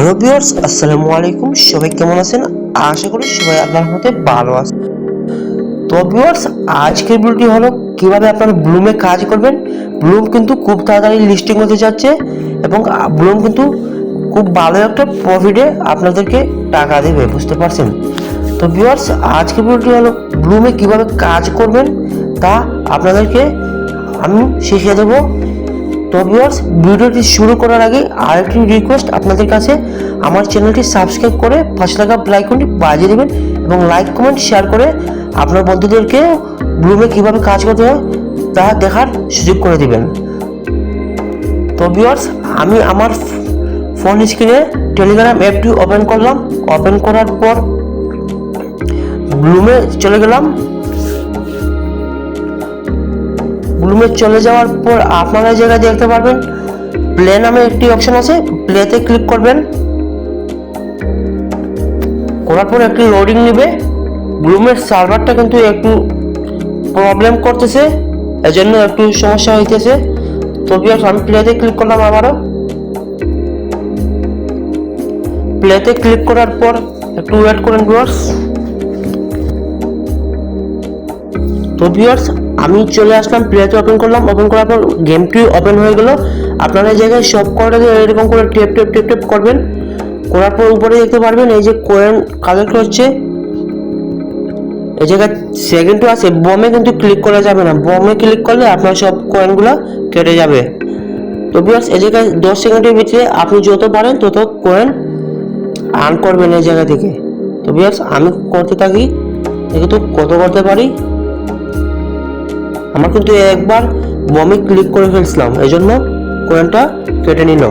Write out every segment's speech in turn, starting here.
Hello viewers, আসসালামু আলাইকুম। সবাই কেমন আছেন? আশা করি সবাই আল্লাহর রহমতে ভালো আছেন। তো ভিউয়ার্স, আজকের ভিডিওটি হলো কিভাবে আপনারা ব্লুমে কাজ করবেন। ব্লুম কিন্তু খুব তাড়াতাড়ি লিস্টিং হতে যাচ্ছে এবং ব্লুম কিন্তু খুব ভালো একটা প্রফিটে আপনাদেরকে টাকা দেবে, বুঝতে পারছেন? তো ভিউয়ার্স, আজকের ভিডিওটি হলো ব্লুমে কিভাবে কাজ করবেন তা আপনাদেরকে আমি শিখিয়ে দেবো। তো ভিউয়ার্স, ভিডিওটি শুরু করার আগে আরেকটি রিকোয়েস্ট আপনাদের কাছে, আমার চ্যানেলটি সাবস্ক্রাইব করে পাশে থাকা বেল আইকনটি বাজিয়ে দেবেন এবং লাইক কমেন্ট শেয়ার করে আপনার বন্ধুদেরকে ব্লুমে কীভাবে কাজ করতে হয় তা দেখার সুযোগ করে দেবেন। তো ভিউয়ার্স, আমি আমার ফোন স্ক্রিনে টেলিগ্রাম অ্যাপটি ওপেন করলাম। ওপেন করার পর ব্লুমে চলে গেলাম। ব্লুমে চলে যাওয়ার পর আপনারা জায়গায় দেখতে পারবেন প্লে নামে একটি অপশন আছে, প্লেতে ক্লিক করবেন। করার পর একটি লোডিং নেবে। ব্লুমের সার্ভারটা কিন্তু একটু প্রবলেম করতেছে, এজন্য একটু সমস্যা হইতেছে। তো ভিউয়ার্স, আমি প্লেতে ক্লিক করলাম। আবারও প্লেতে ক্লিক করার পর একটু ওয়েট করেন ভিউয়ার্স। তো ভিউয়ার্স, আমি চলে আসলাম, প্লেতে ওপেন করলাম। ওপেন করার পর গেমটি ওপেন হয়ে গেল। আপনারা এই জায়গায় সব কয়টাতে এরকম করে টেপ টেপ টেপ টেপ করবেন। করার পর উপরে দেখতে পারবেন এই যে কয়েন কালেক্ট হচ্ছে। এই জায়গায় সেকেন্ডও আছে, বমে কিন্তু ক্লিক করা যাবে না। বমে ক্লিক করলে আপনার সব কয়েনগুলো কেটে যাবে। তো ভিউয়ার্স, এই জায়গায় 10 সেকেন্ডের ভিতরে আপনি যত পারেন তত কয়েন আর্ন করবেন এই জায়গা থেকে। তো ভিউয়ার্স, আমি করতে থাকি, দেখি তো কত করতে পারি। আমার কিন্তু একবার বমে ক্লিক করে ফেলছিলাম, এই জন্য কয়েনটা কেটে নিল।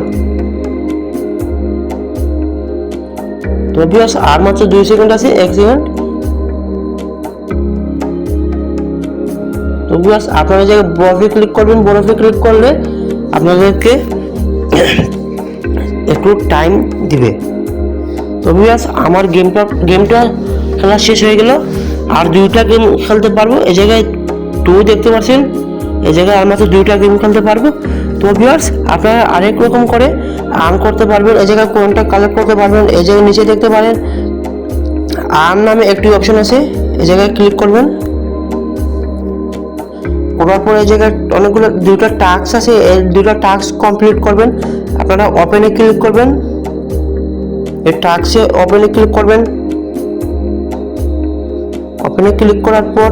তো ভিউয়ার্স, আর মাত্র 2 সেকেন্ড আছে, 1 সেকেন্ড। তো ভিউয়ার্স, আপনারা জায়গায় বরফে ক্লিক করবেন। বরফে ক্লিক করলে আপনাদেরকে একটু টাইম দিবে। তো ভিউয়ার্স, আমার গেমটা খেলা শেষ হয়ে গেল। আর 2টা গেম খেলতে পারবো। এই জায়গায় 2 দেখতে পাচ্ছেন, এই জায়গায় আর মাত্র 2টা গেম খেলতে পারবো। তো ভিউয়ার্স, আপনারা আরেক রকম করে আর্ন করতে পারবেন। এই জায়গায় কোনটা কালেক্ট করতে পারবেন। এই জায়গায় নিচে দেখতে পারেন আর্ন নামে একটি অপশন আছে, এই জায়গায় ক্লিক করবেন। করার পর এই জায়গায় অনেকগুলো 2টা টাস্ক আছে, এই 2টা টাস্ক কমপ্লিট করবেন। আপনারা ওপেনে ক্লিক করবেন। এই টাস্কে ওপেনে ক্লিক করবেন। ওপেনে ক্লিক করার পর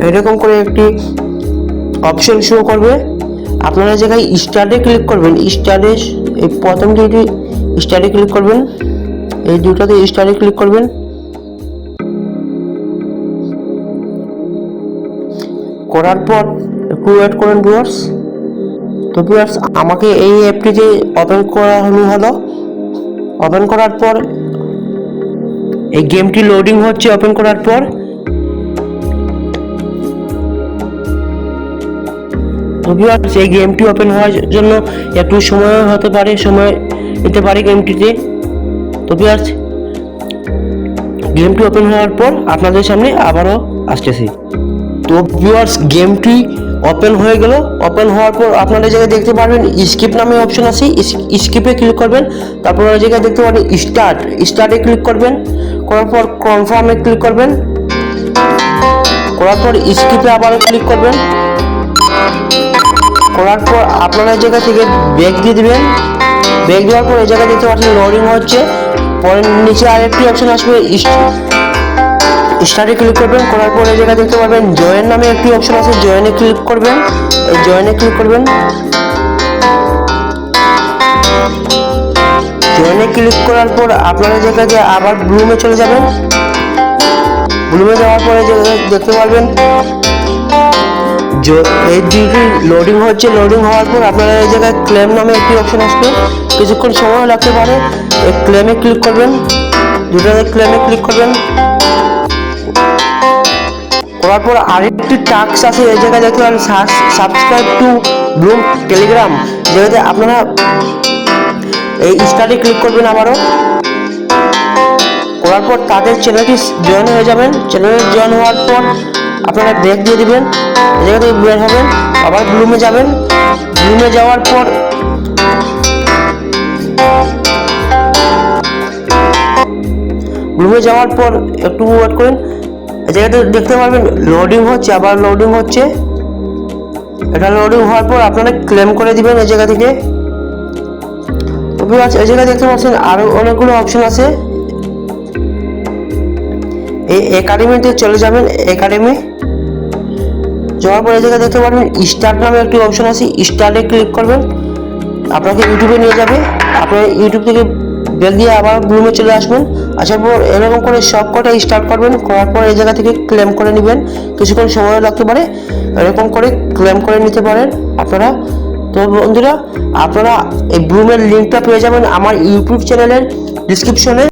এরকম করে একটি অপশন শো করবে। আপনারা জায়গায় স্টার্টে ক্লিক করবেন। স্টার্টে এই প্রথম দুটি স্টার্টে ক্লিক করবেন, এই দুটাতে স্টার্টে ক্লিক করবেন। করার পর একটু ওয়েট করেন ভিউয়ার্স। তো ভিউয়ার্স, আমাকে এই অ্যাপটিতে ওপেন করা হলো। ওপেন করার পর এই গেমটি লোডিং হচ্ছে। ওপেন করার পর তো ভিউয়ার্স, এই গেমটি ওপেন হওয়ার জন্য একটু সময় হতে পারে, সময় নিতে পারে গেমটিতে। তো ভিউয়ার্স, গেমটি ওপেন হওয়ার পর আপনাদের সামনে আবারও আসতেছি। তো ভিউয়ার্স, গেমটি ওপেন হয়ে গেল। ওপেন হওয়ার পর আপনারা জায়গায় দেখতে পারবেন স্কিপ নামে অপশন আছে, স্কিপে ক্লিক করবেন। তারপর ওই জায়গায় দেখতে পারবেন স্টার্টে ক্লিক করবেন। করার পর কনফার্মে ক্লিক করবেন। করার পর স্কিপে আবারও ক্লিক করবেন। করার পর আপনারা জায়গা থেকে ব্যাক দিয়ে দিবেন। ব্যাক দেওয়ার পর এই জায়গায় দেখতে পাচ্ছেন লোডিং হচ্ছে। পরে নিচে আরেকটি অপশন আসবে, স্টার্টে ক্লিক করবেন। করার পর এই জায়গায় দেখতে পারবেন জয়েন নামে একটি অপশন আছে, জয়েনে ক্লিক করবেন। এই জয়েনে ক্লিক করবেন। জয়েনে ক্লিক করার পর আপনারা জায়গায় আবার ব্লুমে চলে যাবেন। ব্লুমে যাওয়ার পরে দেখতে পারবেন এই দুটি লোডিং হচ্ছে। লোডিং হওয়ার পর আপনারা এই জায়গায় ক্লেম নামে একটি অপশন আসবে, কিছুক্ষণ সময় লাগতে পারে। এই ক্লেমে ক্লিক করবেন, দুটাতে ক্লেমে ক্লিক করবেন। করার পর আরেকটি টাস্ক আছে, এই জায়গায় দেখতে পারেন সাবস্ক্রাইব টু ব্লুম টেলিগ্রাম, যেটাতে আপনারা এই স্টার্টে ক্লিক করবেন আবারও। করার পর তাদের চ্যানেলটি জয়েন হয়ে যাবেন। চ্যানেলে জয়েন হওয়ার পর আপনারা ব্রেক দিয়ে দিবেন। এই জায়গা থেকে বের হবেন, আবার ব্লুমে যাবেন। ব্লুমে যাওয়ার পর ব্লুমে যাওয়ার পর একটু ওয়েট করেন, এই জায়গাতে দেখতে পারবেন লোডিং হচ্ছে, আবার লোডিং হচ্ছে। এটা লোডিং হওয়ার পর আপনারা ক্লেম করে দিবেন এই জায়গা থেকে। এই জায়গায় দেখতে পাচ্ছেন আরো অনেকগুলো অপশন আছে। এই একাডেমিতে চলে যাবেন, একাডেমি যাওয়ার পর এই জায়গায় দেখতে পারবেন স্টার্ট নামে একটি অপশন আছে, স্টার্টে ক্লিক করবেন, আপনাকে ইউটিউবে নিয়ে যাবে। আপনার ইউটিউব থেকে ব্যাক দিয়ে আবার ব্লুমে চলে আসবেন, আসার পর এরকম করে সব কটা স্টার্ট করবেন, করার পর এই জায়গা থেকে ক্লেম করে নেবেন। কিছুক্ষণ সময় লাগতে পারে, এরকম করে ক্লেম করে নিতে পারেন আপনারা। তো বন্ধুরা, আপনারা এই ব্লুমের লিঙ্কটা পেয়ে যাবেন আমার ইউটিউব চ্যানেলের ডিসক্রিপশনে।